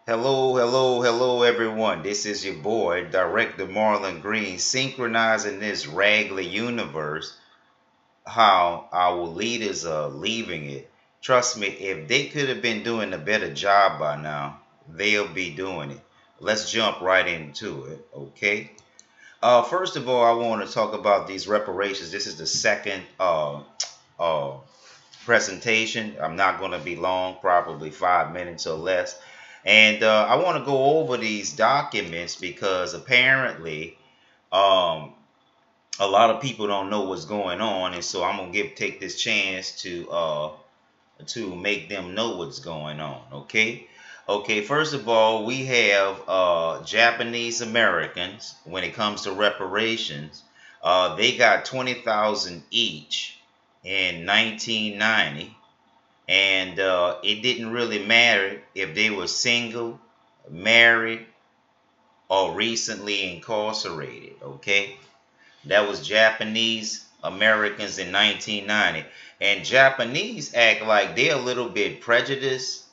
Hello, hello, hello, everyone. This is your boy, Director Marlon Green, synchronizing this regular universe, how our leaders are leaving it. Trust me, if they could have been doing a better job by now, they'll be doing it. Let's jump right into it, okay? First of all, I want to talk about these reparations. This is the second uh, presentation. I'm not going to be long, probably 5 minutes or less. And I want to go over these documents because apparently um, a lot of people don't know what's going on, and so I'm gonna take this chance to make them know what's going on. Okay. Okay, first of all, we have Japanese Americans. When it comes to reparations, they got 20,000 each in 1990, and it didn't really matter if they were single, married, or recently incarcerated. Okay, that was Japanese Americans in 1990, and Japanese act like they're a little bit prejudiced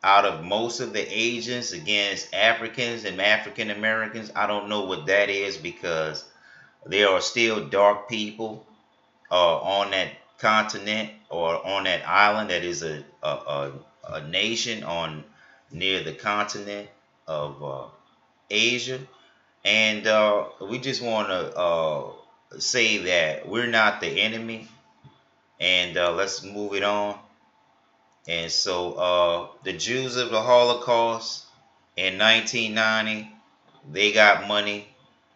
out of most of the Asians against Africans and African Americans. I don't know what that is because there are still dark people on that continent or on that island that is a nation on near the continent of Asia. And we just want to say that we're not the enemy. And let's move it on. And so the Jews of the Holocaust in 1990, they got money.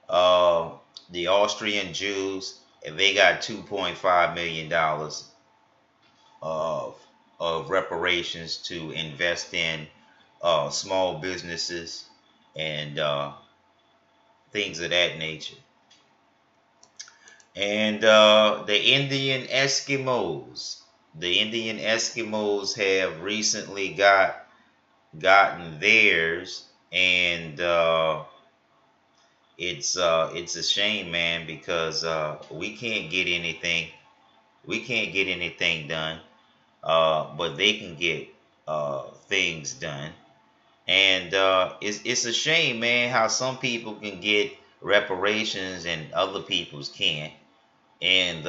Uh, the Austrian Jews, they got $2.5 million of reparations to invest in small businesses and things of that nature. And the Indian Eskimos have recently gotten theirs, and it's a shame, man, because we can't get anything done, but they can get things done. And it's a shame, man, how some people can get reparations and other people's can't. And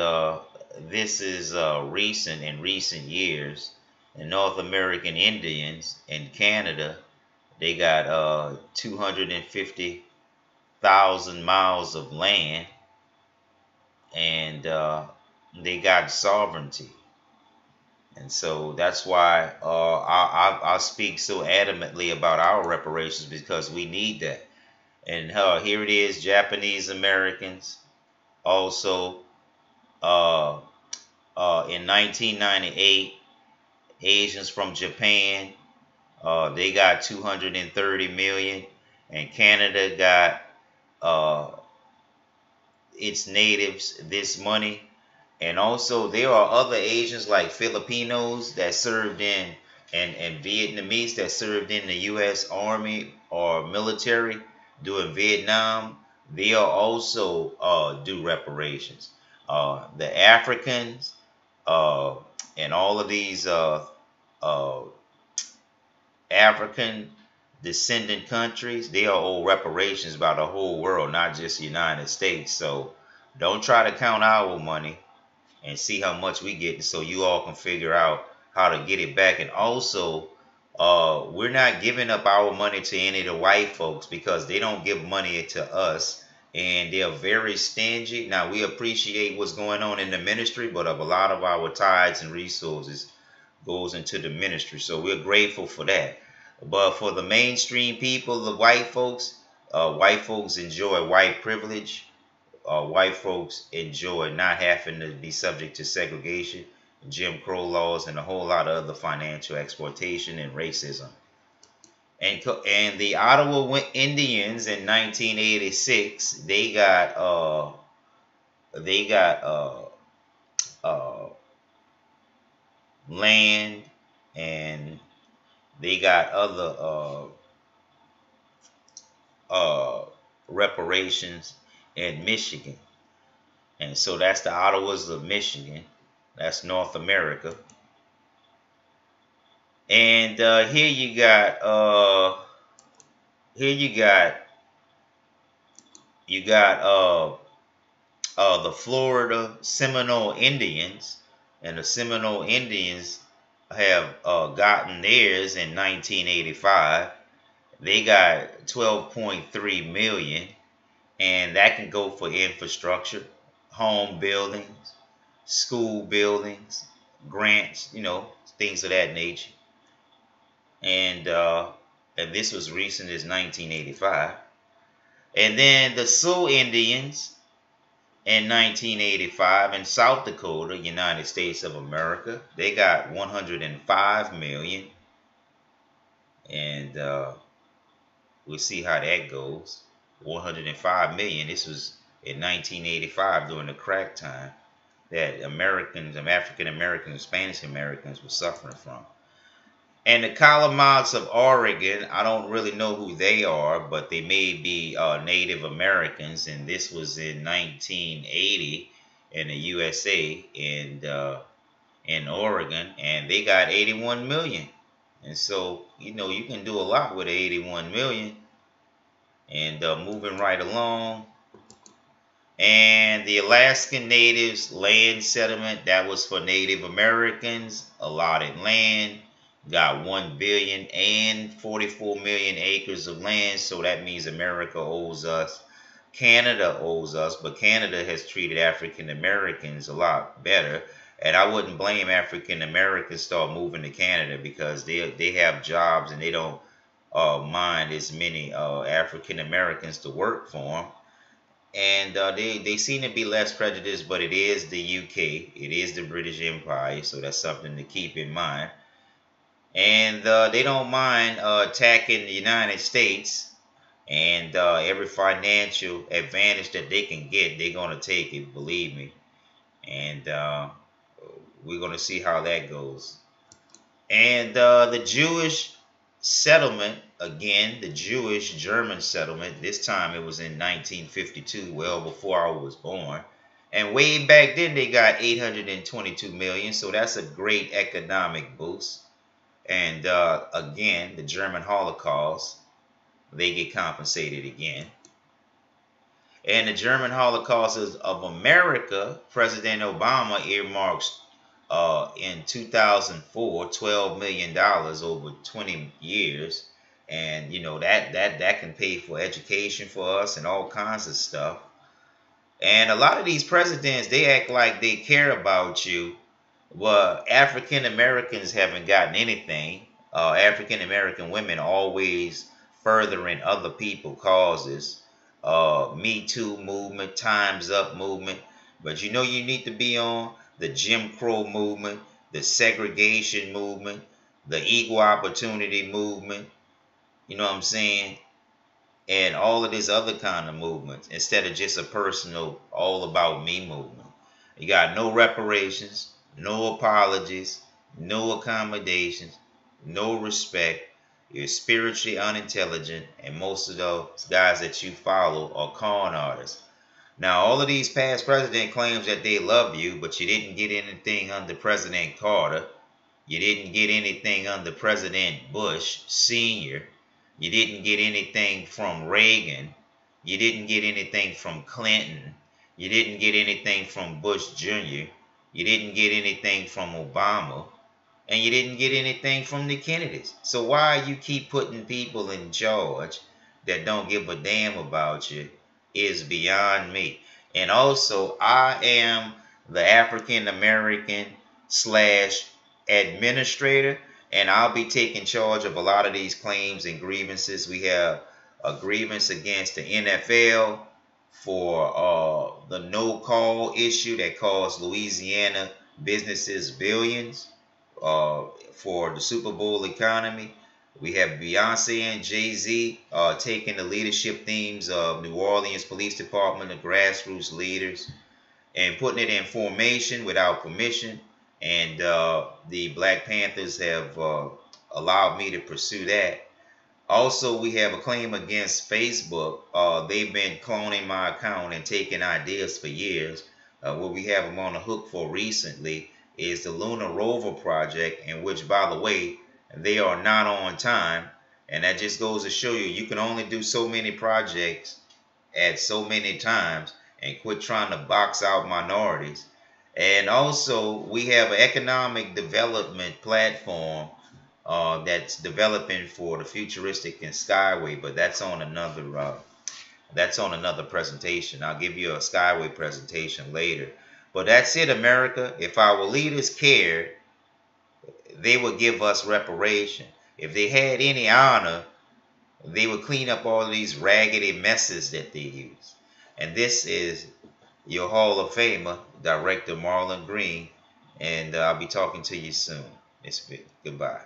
this is recent in recent years. The North American Indians in Canada, they got 250,000 miles of land, and they got sovereignty. And so that's why I speak so adamantly about our reparations because we need that. And here it is, Japanese Americans also uh, in 1998, Asians from Japan, they got 230 million, and Canada got uh, its natives this money. And also, there are other Asians like Filipinos that served in, and Vietnamese that served in the U.S. Army or military during Vietnam. They are also due reparations. The Africans uh, and all of these uh, African descendant countries, they are owe reparations by the whole world, not just the United States. So don't try to count our money and see how much we get so you all can figure out how to get it back. And also, we're not giving up our money to any of the white folks because they don't give money to us, and they're very stingy. Now, we appreciate what's going on in the ministry, but a lot of our tithes and resources goes into the ministry, so we're grateful for that. But for the mainstream people, the white folks enjoy white privilege. White folks enjoy not having to be subject to segregation, Jim Crow laws, and a whole lot of other financial exploitation and racism. And the Ottawa Indians in 1986, they got uh, land, and they got other reparations in Michigan. And so that's the Ottawas of Michigan. That's North America. And here you got here you got the Florida Seminole Indians, and the Seminole Indians have gotten theirs in 1985. They got 12.3 million, and that can go for infrastructure, home buildings, school buildings, grants, things of that nature. And this was recent as 1985. And then the Sioux Indians in 1985 in South Dakota, United States of America, they got 105 million, and we'll see how that goes. 105 million. This was in 1985 during the crack time that Americans, African Americans, Spanish Americans were suffering from. And the Calamads of Oregon, I don't really know who they are, but they may be Native Americans, and this was in 1980 in the USA, and in Oregon, and they got 81 million. And so, you can do a lot with 81 million. And moving right along, and the Alaskan Natives land settlement, that was for Native Americans, allotted land, got 1 billion and 44 million acres of land. So that means America owes us, Canada owes us, but Canada has treated African Americans a lot better. And I wouldn't blame African Americans start moving to Canada, because they have jobs, and they don't mind as many African Americans to work for them. And they seem to be less prejudiced, but it is the UK, it is the British Empire, so that's something to keep in mind. And they don't mind attacking the United States, and every financial advantage that they can get, they're going to take it, believe me. And we're going to see how that goes. And the Jewish settlement, again, the Jewish German settlement, this time it was in 1952, well before I was born. And way back then they got 822 million, so that's a great economic boost. And again, the German Holocaust, they get compensated again. And the German Holocaust of America, President Obama earmarks in 2004 $12 million over 20 years. And that can pay for education for us and all kinds of stuff. And a lot of these presidents, they act like they care about you. Well, African Americans haven't gotten anything. African American women always furthering other people's causes. Me Too movement, Time's Up movement. But you need to be on the Jim Crow movement, the segregation movement, the equal opportunity movement. You know what I'm saying? And all of these other kind of movements, instead of just a personal all about me movement. You got no reparations, no apologies, no accommodations, no respect. You're spiritually unintelligent, and most of those guys that you follow are con artists. Now, all of these past president claims that they love you, but you didn't get anything under President Carter. You didn't get anything under President Bush Sr. You didn't get anything from Reagan. You didn't get anything from Clinton. You didn't get anything from Bush Jr. You didn't get anything from Obama. And you didn't get anything from the Kennedys. So why you keep putting people in charge that don't give a damn about you is beyond me. And also, I am the African American / administrator, and I'll be taking charge of a lot of these claims and grievances. We have a grievance against the NFL for the no-call issue that cost Louisiana businesses billions, for the Super Bowl economy. We have Beyonce and Jay-Z taking the leadership themes of New Orleans Police Department, the grassroots leaders, and putting it in formation without permission. And the Black Panthers have allowed me to pursue that. Also, we have a claim against Facebook. They've been cloning my account and taking ideas for years. What we have them on the hook for recently is the Lunar Rover project, in which, by the way, they are not on time. And that just goes to show you, you can only do so many projects at so many times, and quit trying to box out minorities. And also, we have an economic development platform that's developing for the futuristic and skyway, but that's on another presentation. I'll give you a skyway presentation later. But that's it, America. If our leaders cared, they would give us reparation. If they had any honor, they would clean up all these raggedy messes that they use. And this is your Hall of Famer, Director Marlon Green, and I'll be talking to you soon. Goodbye.